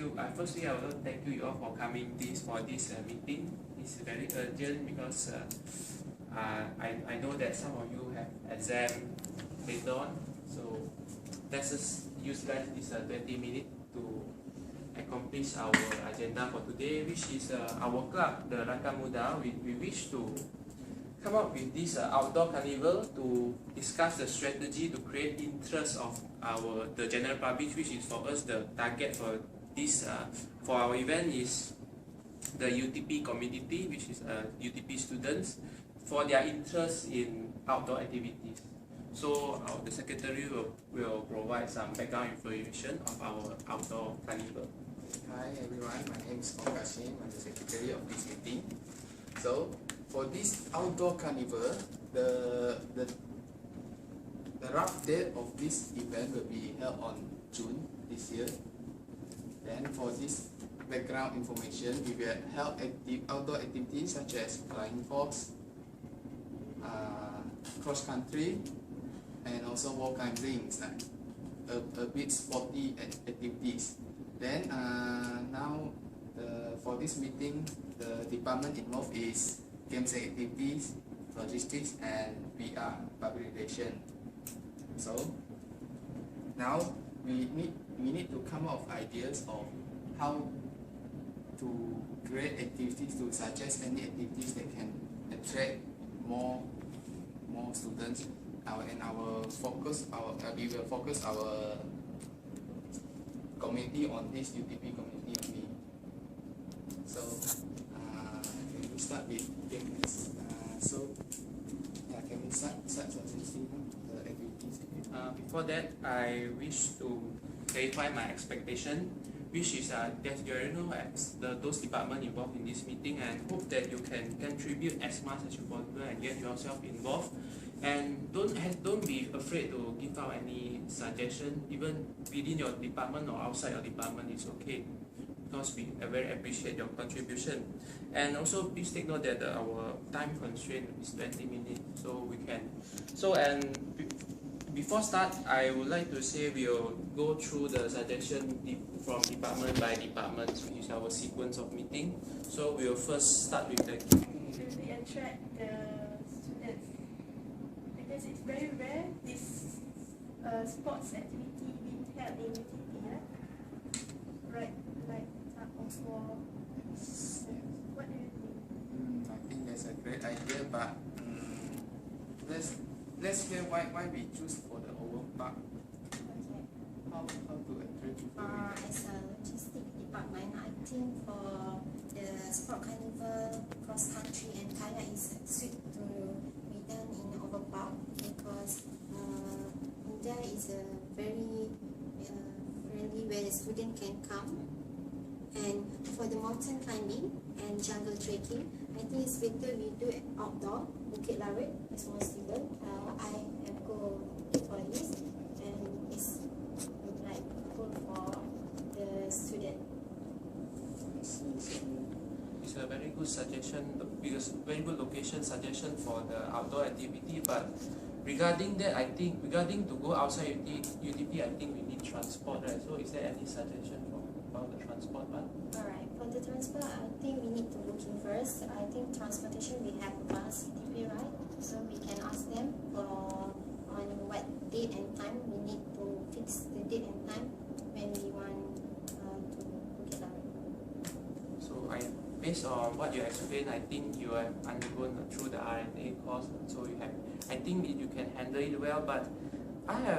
you. Firstly, I want to thank you all for coming for this meeting. It's very urgent because I know that some of you have exam later on. So let's just utilize this 20 minutes to accomplish our agenda for today, which is our club, the Rakan Muda. We wish to come up with this outdoor carnival to discuss the strategy to create interest of the general public, which is for us the target for this for our event is the UTP community, which is UTP students, for their interest in outdoor activities. So the secretary will provide some background information of our outdoor carnival. Hi everyone, my name is Kah Shin. I'm the secretary of this meeting. So for this outdoor carnival, the rough date of this event will be held on June this year. Then for this background information, we will held outdoor activities such as flying fox, cross country, and also wall climbing, like a bit sporty activities. Then now for this meeting, the department involved is games and activities, logistics, and PR, public relations. So now we need to come up with ideas of how to create activities, to suggest any activities that can attract more students. We will focus our community on this UTP community only. So can we start with games? Can we start suggesting the activities? Before that, I wish to clarify my expectation, which is that you already know those departments involved in this meeting, and hope that you can contribute as much as you possible and get yourself involved. And don't be afraid to give out any suggestion, even within your department or outside your department. It's okay, because we very appreciate your contribution. And also please take note that our time constraint is 20 minutes, so we can. Before start, I would like to say we'll go through the suggestion from department by department, which is our sequence of meeting. So we'll first start with the. Should we attract the students? Because it's very rare this sports activity being held in UTP, right? Like tug of war. What do you think? I think that's a great idea, but let's hear why we choose for the oval park. Okay. How to attract people? As a logistic department, I think for the sport carnival, cross country and kayak is suited to be done in oval park, because there is a very friendly where the student can come. And for the mountain climbing and jungle trekking, I think it's better we do it outdoor. Bukit Larut is more suitable. I have go for this, and it's like cool for the student. It's a very good suggestion, because very good location suggestion for the outdoor activity. But regarding that, I think regarding to go outside UTP, I think we need transport, right? So is there any suggestion about the transport one? Alright, for the transport, I think we need to look in first. I think transportation we have bus UTP, right? So we can ask them for on what date and time. We need to fix the date and time when we want to book it out. So based on what you explained, I think you have undergone through the RNA course, so I think you can handle it well. But I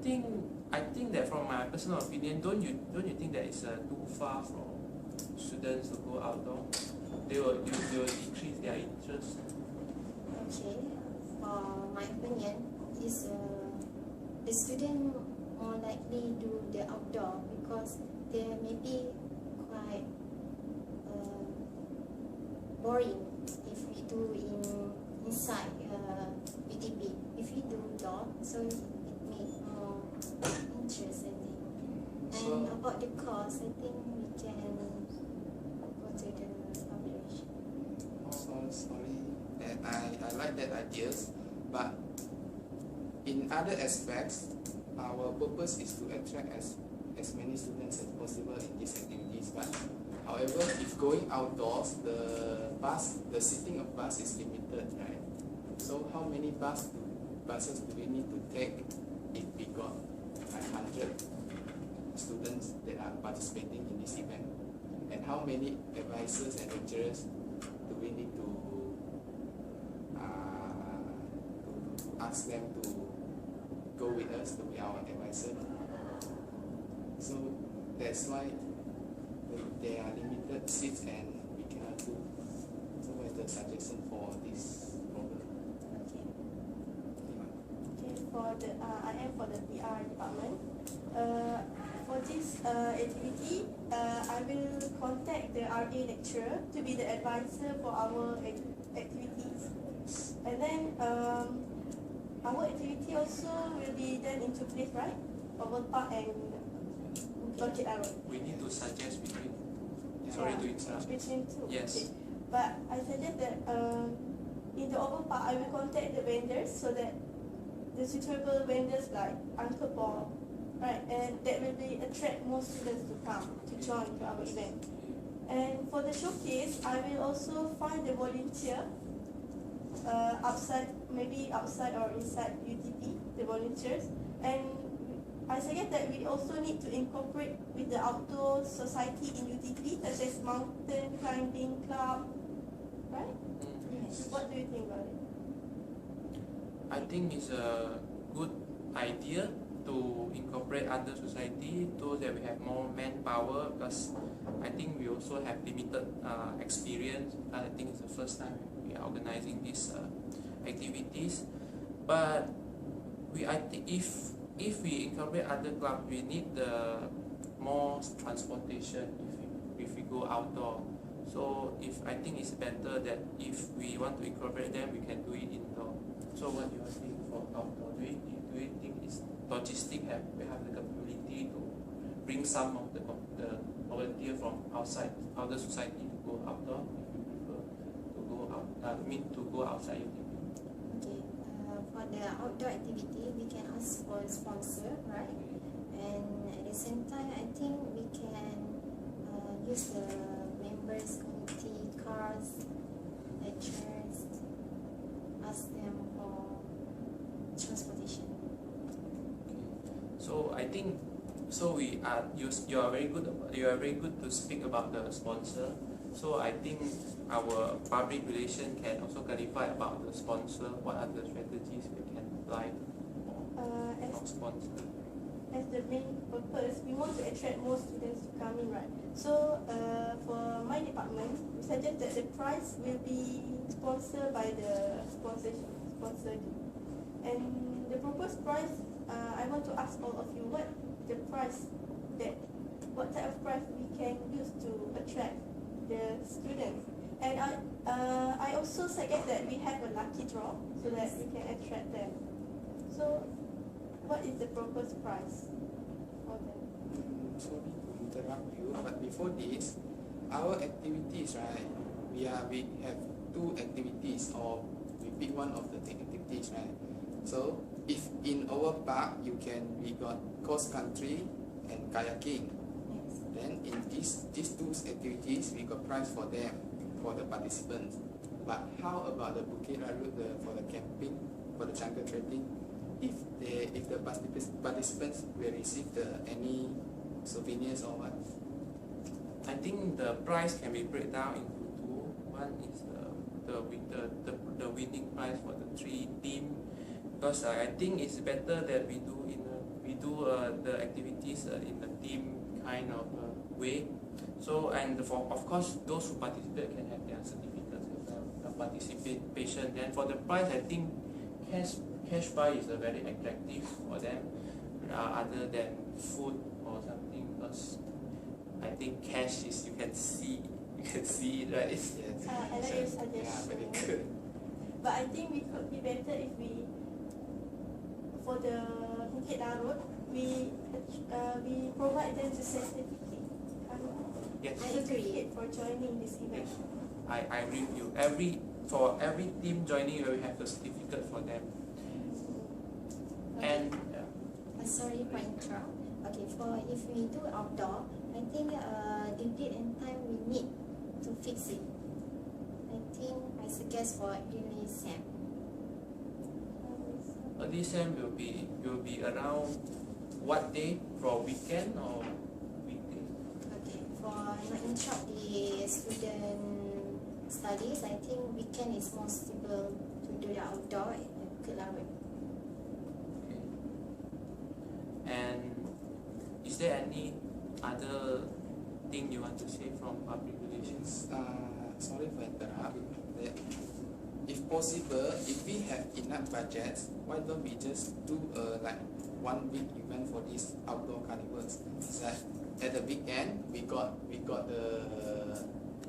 think that from my personal opinion, don't you think that it's too far for students to go outdoor? They will decrease their interest. Okay, for my opinion, is the student more likely do the outdoor, because they may be quite boring if we do inside UTP. If we do outdoor, so it makes more interesting. And about the cost, I think we can go to the publication. Sorry, I like that ideas, but in other aspects, our purpose is to attract as as many students as possible in these activities. But however, if going outdoors, the seating of bus is limited, right? So how many buses do we need to take if we got 100 students that are participating in this event? And how many advisors and lecturers do we need to ask them to go with us to be our advisor? So that's why there are limited seats and we cannot do. So what is the suggestion for this problem? Okay. Okay, for the I am for the PR department. For this activity, I will contact the RA lecturer to be the advisor for our activities. And then our activity also will be done in 2 places, right? Overpark and Bukit Arut. We need to suggest between. Yeah. Sorry to interrupt. Between 2. Yes. Okay. But I suggest that in the overpark, I will contact the vendors so that the suitable vendors like Uncle Paul, right, and that will be attract more students to come to join to our event. And for the showcase, I will also find the volunteer outside, maybe outside or inside UTP, the volunteers. And I suggest that we also need to incorporate with the outdoor society in UTP, such as mountain climbing club, right? Yes. What do you think about it? I think it's a good idea to incorporate other society so that we have more manpower, because I think we also have limited experience. I think it's the first time we are organizing these activities. But I think if we incorporate other clubs, we need the more transportation if we go outdoor. So I think it's better that if we want to incorporate them, we can do it indoor. So what do you think for outdoor? Do you think it's logistic we have the capability to bring some of the volunteer from outside other society to go outdoor if you prefer to go out? To go outside. Okay. For the outdoor activity, we can ask for a sponsor, right? And at the same time, I think we can use the members committee cars, lecturers, ask them for transportation. So I think you are very good. You are very good to speak about the sponsor. So I think our public relation can also clarify about the sponsor. What are the strategies we can apply for sponsor? As the main purpose, we want to attract more students to come in, right? So for my department, we suggest that the prize will be sponsored by the sponsor. And the proposed prize, I want to ask all of you what type of prize we can use to attract the students. And I also suggest that we have a lucky draw so that we can attract them. So what is the proposed price for them? Sorry to interrupt you, but before this, our activities, right? We have 2 activities, or we pick one of the activities, right? So if in our park we got cross country and kayaking. Yes. Then in these 2 activities, we got prize for them, for the participants. But how about the Bukit Arut, for the camping, for the jungle trekking? If the participants will receive any souvenirs or what? I think the prize can be break down into 2. One is the winning prize for the 3 team, because I think it's better that we do the activities in a team kind of way. So and of course those who participate can have their certificates of participation. Then for the prize, I think cash prize is very attractive for them, other than food or something, because I think cash is you can see it, right? Yes. I like your Yeah, suggestion. very good. But I think we could be better if for the Bukit Arut, we provide them the certificate. Yes, I agree. Certificate for joining this event. I agree with you. For every team joining, we have a certificate for them. And Sorry for interrupt. Okay, for if we do outdoor, I think the date and time we need to fix it. I think I suggest for early Sem. Early Sem will be around what day? For weekend or weekday? Okay, for not interrupt the student studies, I think weekend is more suitable to do the outdoor at Kelawe. Okay. And is there any other thing you want to say from public relations? Sorry for interrupt. If possible, if we have enough budget, why don't we just do like 1 big event for these outdoor carnivals? It's like at the weekend we got the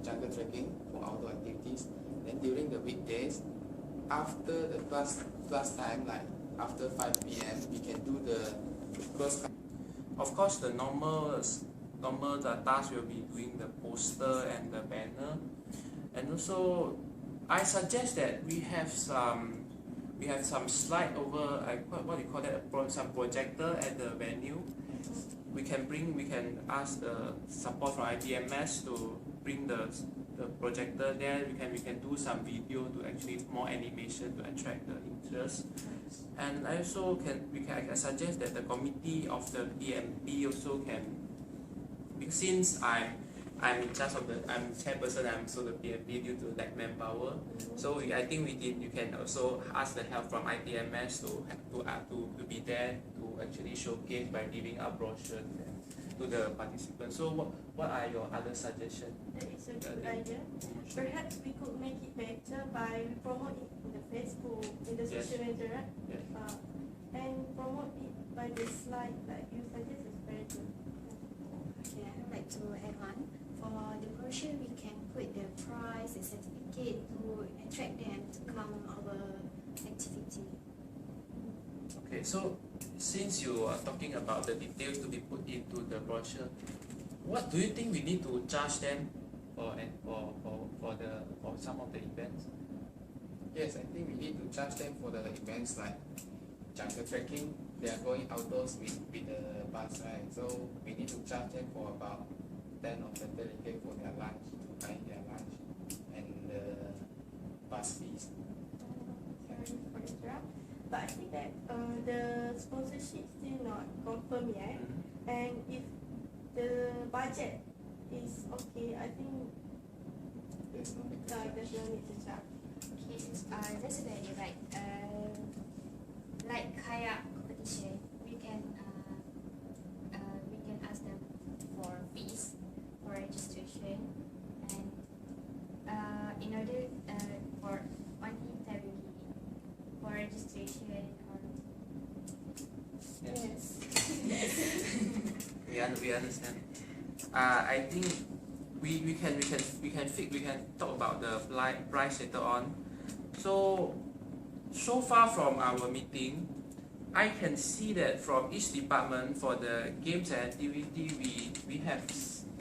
jungle trekking for outdoor activities. Then during the weekdays, after the class time, like after 5 p.m., we can do the cross. Of course, the normal task will be doing the poster and the banner, and also I suggest that we have some slide over what do you call that, some projector at the venue. We can ask the support from IBMS to bring the projector there. We can do some video to actually more animation to attract the interest. And I also I suggest that the committee of the PMP also can, since I'm in charge of I'm chairperson, I'm also the PMP due to lack manpower. So I think you can also ask the help from ITMS to be there to actually showcase by giving a brochure to the participants. So what are your other suggestions? That is a good idea. Perhaps we could make it better by promote it in the Facebook, in the social media, right? Yes. And promote it by the slide like you suggest is very good. Okay, I would like to add on. For the brochure, we can put the prize, the certificate to attract them to come our activity. Okay, so since you are talking about the details to be put into the brochure, what do you think we need to charge them for some of the events? Yes, I think we need to charge them for the events like jungle trekking. They are going outdoors with the bus, right? So we need to charge them for about 10 of the delegate for their lunch, to buy their lunch and the bus fees. Sorry for the interrupt. But I think that the sponsorship still not confirmed yet. And if the budget is okay, I think There's no need to there's no need to charge. Okay, that's a good idea, right? Like kayak competition, we can ask them for fees for registration, and in order for monetary for registration or Yes. We understand. I think we can talk about the price later on. So far from our meeting, I can see that from each department for the games and activity, we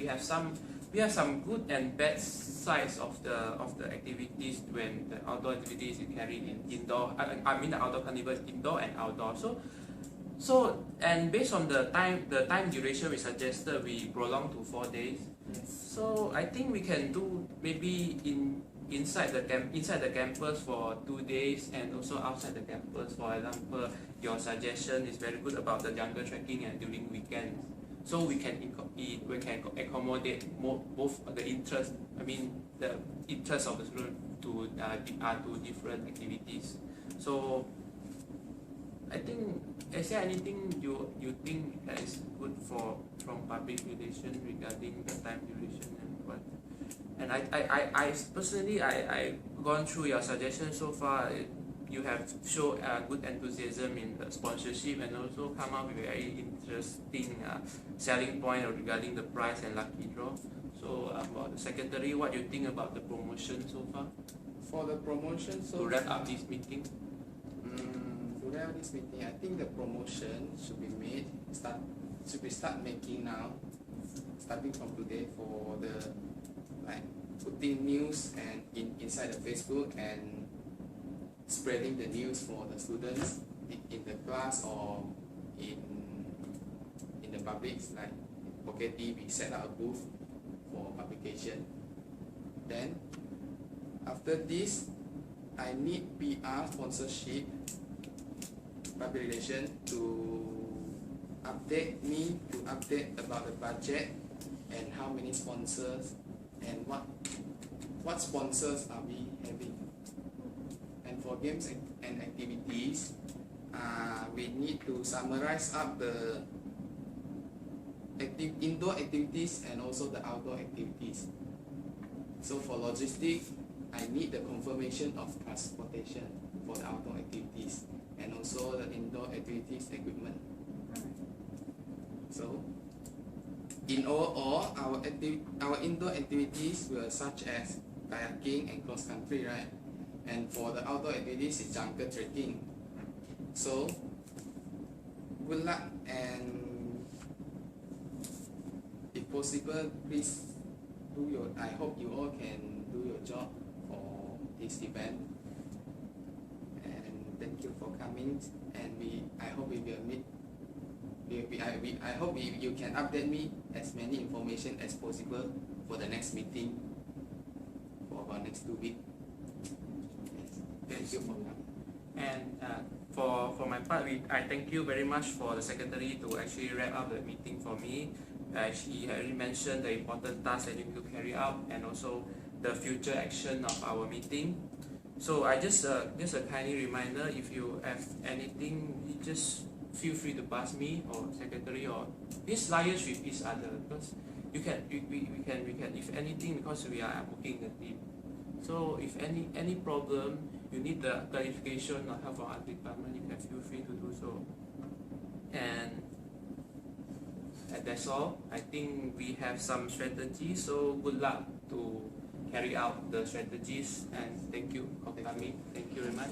have some good and bad sides of the activities when the outdoor activities is carried in indoor. I mean the outdoor carnival is indoor and outdoor. So and based on the time duration we suggested, we prolong to 4 days. So I think we can do maybe inside the campus for 2 days and also outside the campus. For example, your suggestion is very good about the jungle trekking and during weekends. So we can accommodate both the interest. I mean the interest of the student to different activities. So I think, is there anything you think that is good from public relations regarding the time duration and what? And I personally I gone through your suggestions so far. You have shown good enthusiasm in the sponsorship and also come up with a very interesting selling point regarding the prize and lucky draw. So about the secretary, what do you think about the promotion so far? For the promotion, so To wrap up this meeting. To wrap up this meeting, I think the promotion should be made. Start making now, starting from today for the putting news and inside the Facebook and spreading the news for the students in the class or in the public, like Poketi, we set up a booth for publication. Then after this, I need PR sponsorship, public relation to update me, to update about the budget and how many sponsors and what sponsors are we having. And for games and activities, we need to summarize up the indoor activities and also the outdoor activities. So for logistics, I need the confirmation of transportation for the outdoor activities and also the indoor activities equipment. So in all our indoor activities were such as kayaking and cross country, right? And for the outdoor activities is jungle trekking. So good luck, and if possible, please I hope you all can do your job for this event. And thank you for coming. And I hope we will meet. I hope you can update me as many information as possible for the next meeting for about next 2 weeks. Yes. Thank you for coming. And for my part, I thank you very much for the secretary to actually wrap up the meeting for me. She already mentioned the important tasks that you need to carry out and also the future action of our meeting. So I just a kindly reminder, if you have anything, you just feel free to pass me or secretary, or please liaise with each other, because we can if anything, because we are working in a team. So if any problem, you need the clarification or help from our department, you can feel free to do so. And that's all. I think we have some strategies, so good luck to carry out the strategies, and thank you for coming. Thank you very much.